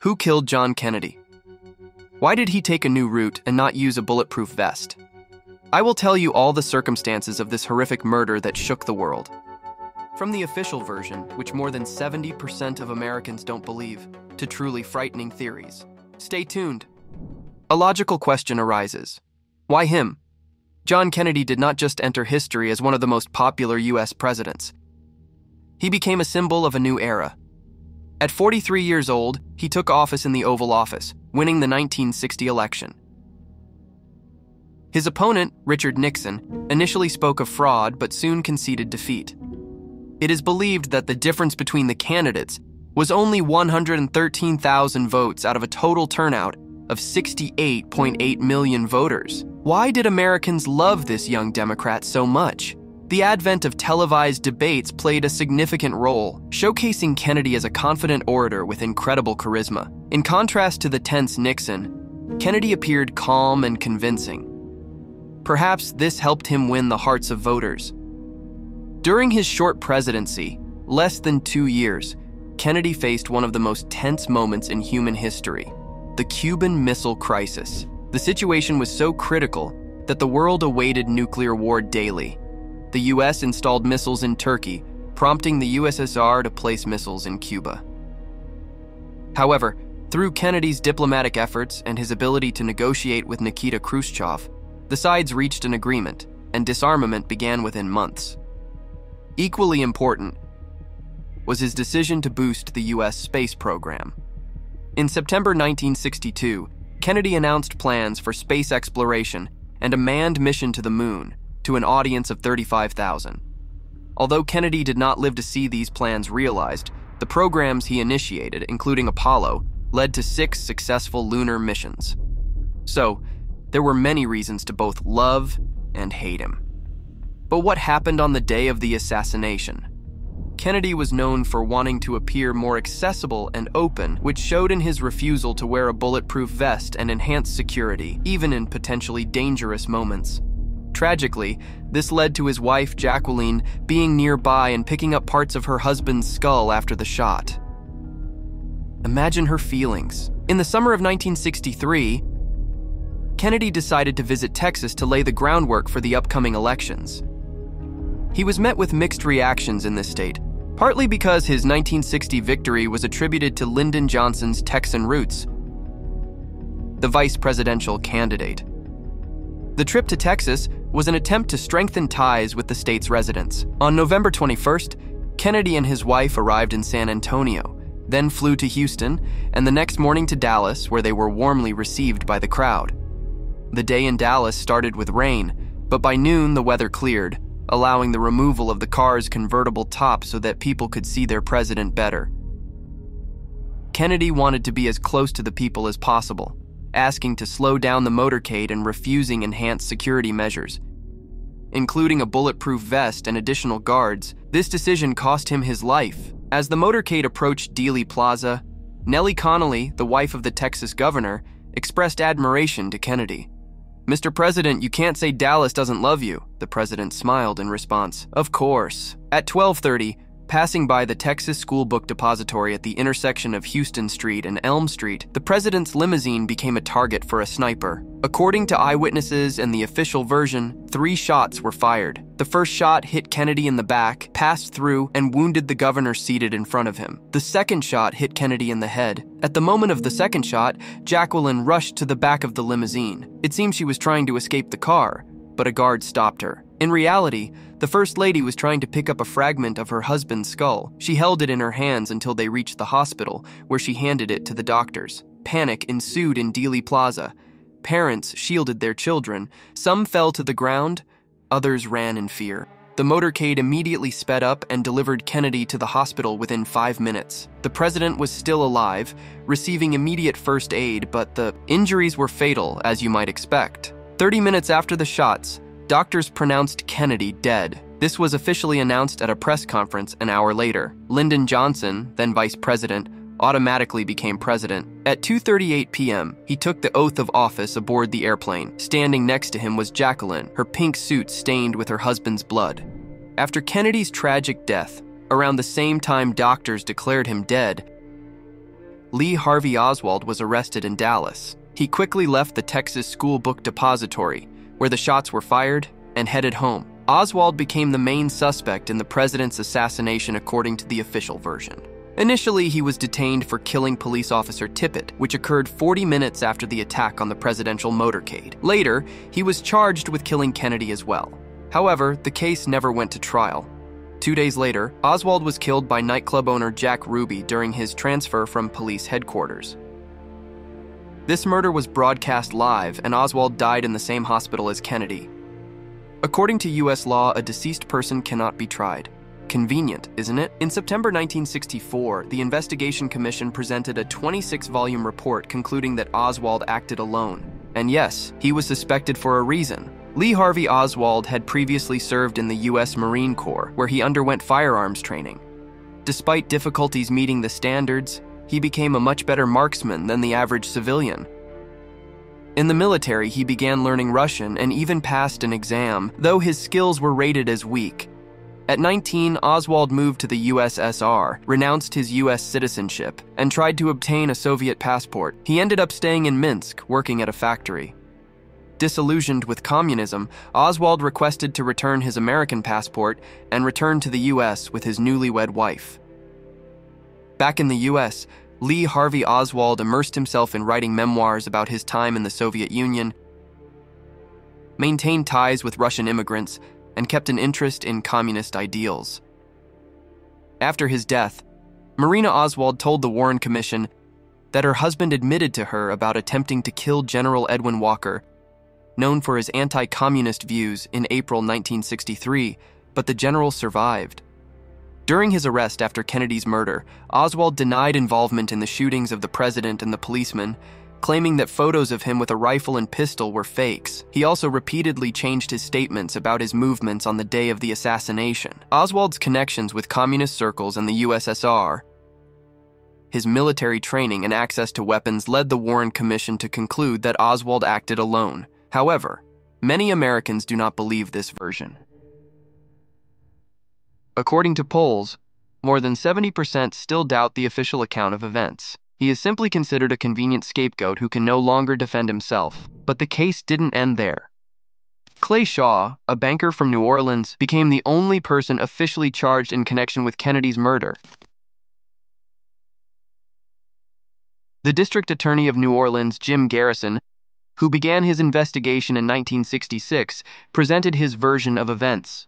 Who killed John Kennedy? Why did he take a new route and not use a bulletproof vest? I will tell you all the circumstances of this horrific murder that shook the world. From the official version, which more than 70% of Americans don't believe, to truly frightening theories. Stay tuned. A logical question arises. Why him? John Kennedy did not just enter history as one of the most popular U.S. presidents. He became a symbol of a new era. At 43 years old, he took office in the Oval Office, winning the 1960 election. His opponent, Richard Nixon, initially spoke of fraud but soon conceded defeat. It is believed that the difference between the candidates was only 113,000 votes out of a total turnout of 68.8 million voters. Why did Americans love this young Democrat so much? The advent of televised debates played a significant role, showcasing Kennedy as a confident orator with incredible charisma. In contrast to the tense Nixon, Kennedy appeared calm and convincing. Perhaps this helped him win the hearts of voters. During his short presidency, less than 2 years, Kennedy faced one of the most tense moments in human history, the Cuban Missile Crisis. The situation was so critical that the world awaited nuclear war daily. The U.S. installed missiles in Turkey, prompting the USSR to place missiles in Cuba. However, through Kennedy's diplomatic efforts and his ability to negotiate with Nikita Khrushchev, the sides reached an agreement, and disarmament began within months. Equally important was his decision to boost the U.S. space program. In September 1962, Kennedy announced plans for space exploration and a manned mission to the moon to an audience of 35,000. Although Kennedy did not live to see these plans realized, the programs he initiated, including Apollo, led to 6 successful lunar missions. So, there were many reasons to both love and hate him. But what happened on the day of the assassination? Kennedy was known for wanting to appear more accessible and open, which showed in his refusal to wear a bulletproof vest and enhance security, even in potentially dangerous moments. Tragically, this led to his wife, Jacqueline, being nearby and picking up parts of her husband's skull after the shot. Imagine her feelings. In the summer of 1963, Kennedy decided to visit Texas to lay the groundwork for the upcoming elections. He was met with mixed reactions in this state, partly because his 1960 victory was attributed to Lyndon Johnson's Texan roots, the vice presidential candidate. The trip to Texas was an attempt to strengthen ties with the state's residents. On November 21st, Kennedy and his wife arrived in San Antonio, then flew to Houston, and the next morning to Dallas, where they were warmly received by the crowd. The day in Dallas started with rain, but by noon the weather cleared, allowing the removal of the car's convertible top so that people could see their president better. Kennedy wanted to be as close to the people as possible, asking to slow down the motorcade and refusing enhanced security measures, including a bulletproof vest and additional guards. This decision cost him his life. As the motorcade approached Dealey Plaza, Nellie Connolly, the wife of the Texas governor, expressed admiration to Kennedy. "Mr. President, you can't say Dallas doesn't love you," the president smiled in response. "Of course." At 12:30, passing by the Texas School Book Depository at the intersection of Houston Street and Elm Street, the president's limousine became a target for a sniper. According to eyewitnesses and the official version, 3 shots were fired. The first shot hit Kennedy in the back, passed through, and wounded the governor seated in front of him. The second shot hit Kennedy in the head. At the moment of the second shot, Jacqueline rushed to the back of the limousine. It seemed she was trying to escape the car, but a guard stopped her. In reality, the First Lady was trying to pick up a fragment of her husband's skull. She held it in her hands until they reached the hospital, where she handed it to the doctors. Panic ensued in Dealey Plaza. Parents shielded their children. Some fell to the ground, others ran in fear. The motorcade immediately sped up and delivered Kennedy to the hospital within 5 minutes. The president was still alive, receiving immediate first aid, but the injuries were fatal, as you might expect. 30 minutes after the shots, doctors pronounced Kennedy dead. This was officially announced at a press conference an hour later. Lyndon Johnson, then vice president, automatically became president. At 2:38 p.m., he took the oath of office aboard the airplane. Standing next to him was Jacqueline, her pink suit stained with her husband's blood. After Kennedy's tragic death, around the same time doctors declared him dead, Lee Harvey Oswald was arrested in Dallas. He quickly left the Texas School Book Depository, where the shots were fired, and headed home. Oswald became the main suspect in the president's assassination according to the official version. Initially, he was detained for killing police officer Tippit, which occurred 40 minutes after the attack on the presidential motorcade. Later, he was charged with killing Kennedy as well. However, the case never went to trial. 2 days later, Oswald was killed by nightclub owner Jack Ruby during his transfer from police headquarters. This murder was broadcast live, and Oswald died in the same hospital as Kennedy. According to U.S. law, a deceased person cannot be tried. Convenient, isn't it? In September 1964, the Investigation Commission presented a 26-volume report concluding that Oswald acted alone. And yes, he was suspected for a reason. Lee Harvey Oswald had previously served in the U.S. Marine Corps, where he underwent firearms training. Despite difficulties meeting the standards, he became a much better marksman than the average civilian. In the military, he began learning Russian and even passed an exam, though his skills were rated as weak. At 19, Oswald moved to the USSR, renounced his U.S. citizenship, and tried to obtain a Soviet passport. He ended up staying in Minsk, working at a factory. Disillusioned with communism, Oswald requested to return his American passport and return to the U.S. with his newlywed wife. Back in the U.S., Lee Harvey Oswald immersed himself in writing memoirs about his time in the Soviet Union, maintained ties with Russian immigrants, and kept an interest in communist ideals. After his death, Marina Oswald told the Warren Commission that her husband admitted to her about attempting to kill General Edwin Walker, known for his anti-communist views, in April 1963, but the general survived. During his arrest after Kennedy's murder, Oswald denied involvement in the shootings of the president and the policeman, claiming that photos of him with a rifle and pistol were fakes. He also repeatedly changed his statements about his movements on the day of the assassination. Oswald's connections with communist circles and the USSR, his military training and access to weapons led the Warren Commission to conclude that Oswald acted alone. However, many Americans do not believe this version. According to polls, more than 70% still doubt the official account of events. He is simply considered a convenient scapegoat who can no longer defend himself. But the case didn't end there. Clay Shaw, a banker from New Orleans, became the only person officially charged in connection with Kennedy's murder. The district attorney of New Orleans, Jim Garrison, who began his investigation in 1966, presented his version of events.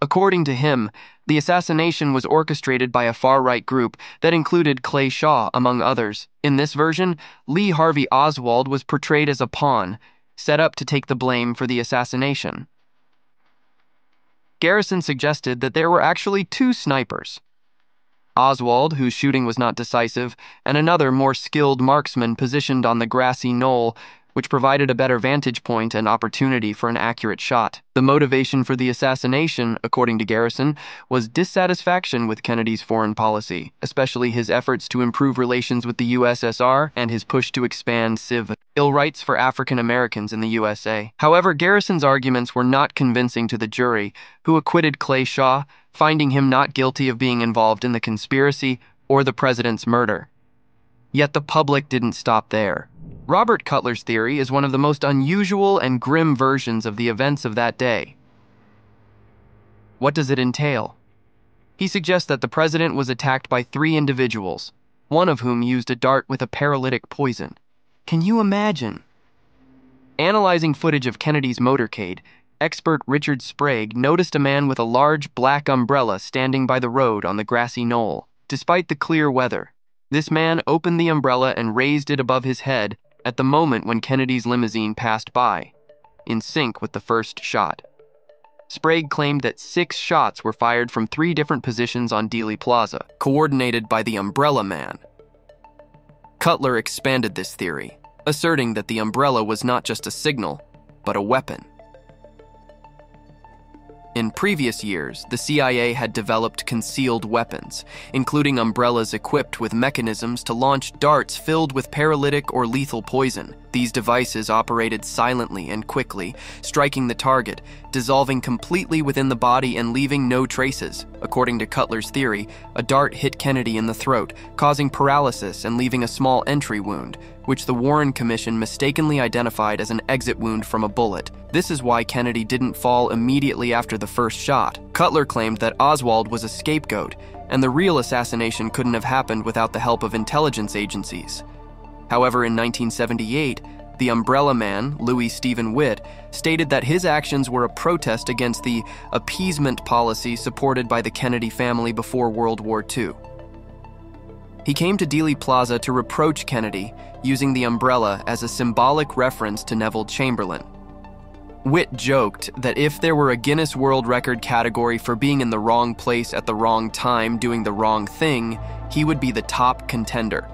According to him, the assassination was orchestrated by a far-right group that included Clay Shaw, among others. In this version, Lee Harvey Oswald was portrayed as a pawn, set up to take the blame for the assassination. Garrison suggested that there were actually two snipers: Oswald, whose shooting was not decisive, and another more skilled marksman positioned on the grassy knoll, which provided a better vantage point and opportunity for an accurate shot. The motivation for the assassination, according to Garrison, was dissatisfaction with Kennedy's foreign policy, especially his efforts to improve relations with the USSR and his push to expand civil rights for African Americans in the USA. However, Garrison's arguments were not convincing to the jury, who acquitted Clay Shaw, finding him not guilty of being involved in the conspiracy or the president's murder. Yet the public didn't stop there. Robert Cutler's theory is one of the most unusual and grim versions of the events of that day. What does it entail? He suggests that the president was attacked by 3 individuals, one of whom used a dart with a paralytic poison. Can you imagine? Analyzing footage of Kennedy's motorcade, expert Richard Sprague noticed a man with a large black umbrella standing by the road on the grassy knoll. Despite the clear weather, this man opened the umbrella and raised it above his head at the moment when Kennedy's limousine passed by, in sync with the first shot. Sprague claimed that 6 shots were fired from 3 different positions on Dealey Plaza, coordinated by the umbrella man. Cutler expanded this theory, asserting that the umbrella was not just a signal, but a weapon. In previous years, the CIA had developed concealed weapons, including umbrellas equipped with mechanisms to launch darts filled with paralytic or lethal poison. These devices operated silently and quickly, striking the target, dissolving completely within the body and leaving no traces. According to Cutler's theory, a dart hit Kennedy in the throat, causing paralysis and leaving a small entry wound, which the Warren Commission mistakenly identified as an exit wound from a bullet. This is why Kennedy didn't fall immediately after the first shot. Cutler claimed that Oswald was a scapegoat, and the real assassination couldn't have happened without the help of intelligence agencies. However, in 1978, the umbrella man, Louis Stephen Witt, stated that his actions were a protest against the appeasement policy supported by the Kennedy family before World War II. He came to Dealey Plaza to reproach Kennedy, using the umbrella as a symbolic reference to Neville Chamberlain. Witt joked that if there were a Guinness World Record category for being in the wrong place at the wrong time doing the wrong thing, he would be the top contender.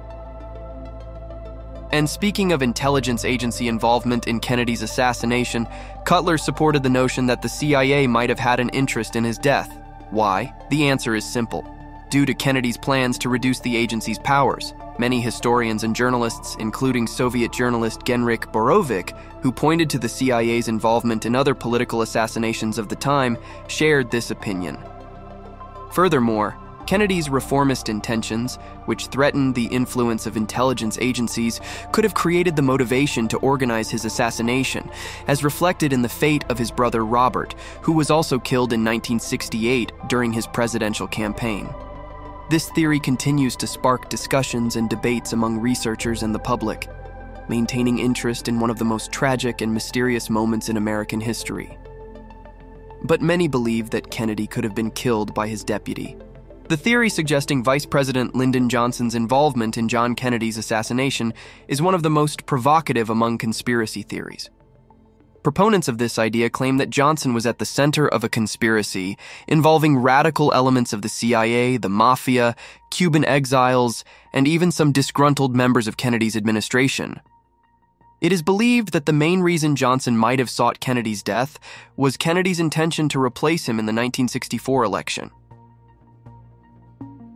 And speaking of intelligence agency involvement in Kennedy's assassination, Cutler supported the notion that the CIA might have had an interest in his death. Why? The answer is simple. Due to Kennedy's plans to reduce the agency's powers. Many historians and journalists, including Soviet journalist Genrikh Borovik, who pointed to the CIA's involvement in other political assassinations of the time, shared this opinion. Furthermore, Kennedy's reformist intentions, which threatened the influence of intelligence agencies, could have created the motivation to organize his assassination, as reflected in the fate of his brother Robert, who was also killed in 1968 during his presidential campaign. This theory continues to spark discussions and debates among researchers and the public, maintaining interest in one of the most tragic and mysterious moments in American history. But many believe that Kennedy could have been killed by his deputy. The theory suggesting Vice President Lyndon Johnson's involvement in John Kennedy's assassination is one of the most provocative among conspiracy theories. Proponents of this idea claim that Johnson was at the center of a conspiracy involving radical elements of the CIA, the Mafia, Cuban exiles, and even some disgruntled members of Kennedy's administration. It is believed that the main reason Johnson might have sought Kennedy's death was Kennedy's intention to replace him in the 1964 election.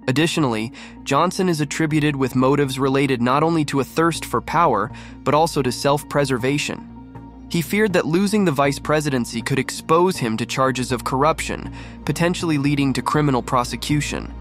Additionally, Johnson is attributed with motives related not only to a thirst for power, but also to self-preservation. He feared that losing the vice presidency could expose him to charges of corruption, potentially leading to criminal prosecution.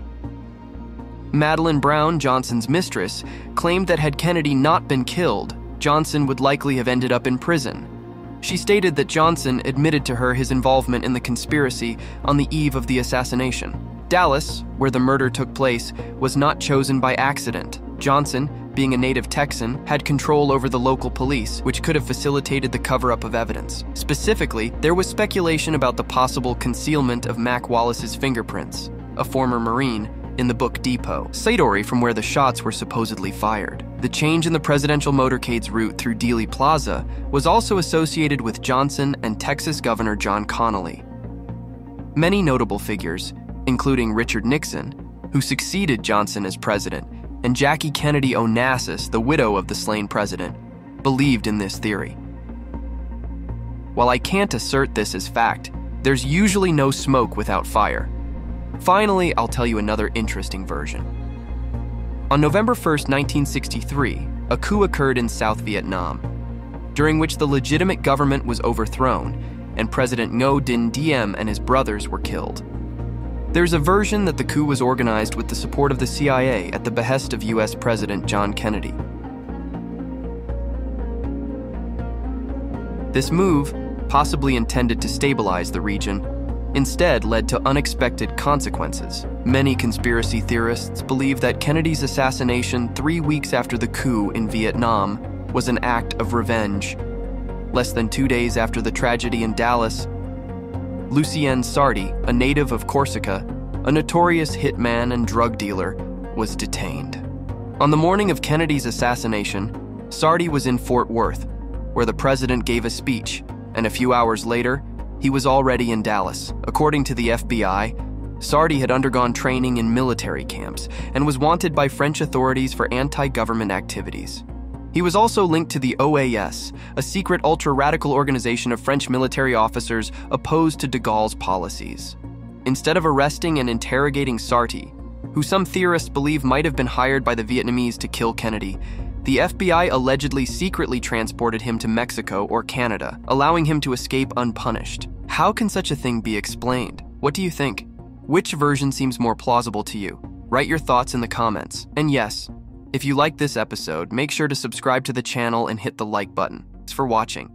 Madeleine Brown, Johnson's mistress, claimed that had Kennedy not been killed, Johnson would likely have ended up in prison. She stated that Johnson admitted to her his involvement in the conspiracy on the eve of the assassination. Dallas, where the murder took place, was not chosen by accident. Johnson, being a native Texan, had control over the local police, which could have facilitated the cover-up of evidence. Specifically, there was speculation about the possible concealment of Mac Wallace's fingerprints, a former Marine, in the book Depot, Satori from where the shots were supposedly fired. The change in the presidential motorcade's route through Dealey Plaza was also associated with Johnson and Texas Governor John Connally. Many notable figures, including Richard Nixon, who succeeded Johnson as president, and Jackie Kennedy Onassis, the widow of the slain president, believed in this theory. While I can't assert this as fact, there's usually no smoke without fire. Finally, I'll tell you another interesting version. On November 1st, 1963, a coup occurred in South Vietnam, during which the legitimate government was overthrown, and President Ngo Dinh Diem and his brothers were killed. There's a version that the coup was organized with the support of the CIA at the behest of US President John Kennedy. This move, possibly intended to stabilize the region, instead led to unexpected consequences. Many conspiracy theorists believe that Kennedy's assassination 3 weeks after the coup in Vietnam was an act of revenge. Less than 2 days after the tragedy in Dallas, Lucien Sardi, a native of Corsica, a notorious hitman and drug dealer, was detained. On the morning of Kennedy's assassination, Sardi was in Fort Worth, where the president gave a speech, and a few hours later, he was already in Dallas. According to the FBI, Sardi had undergone training in military camps and was wanted by French authorities for anti-government activities. He was also linked to the OAS, a secret ultra-radical organization of French military officers opposed to de Gaulle's policies. Instead of arresting and interrogating Sardi, who some theorists believe might have been hired by the Vietnamese to kill Kennedy, The FBI allegedly secretly transported him to Mexico or Canada, allowing him to escape unpunished. How can such a thing be explained? What do you think? Which version seems more plausible to you? Write your thoughts in the comments. And yes, if you like this episode, make sure to subscribe to the channel and hit the like button. Thanks for watching.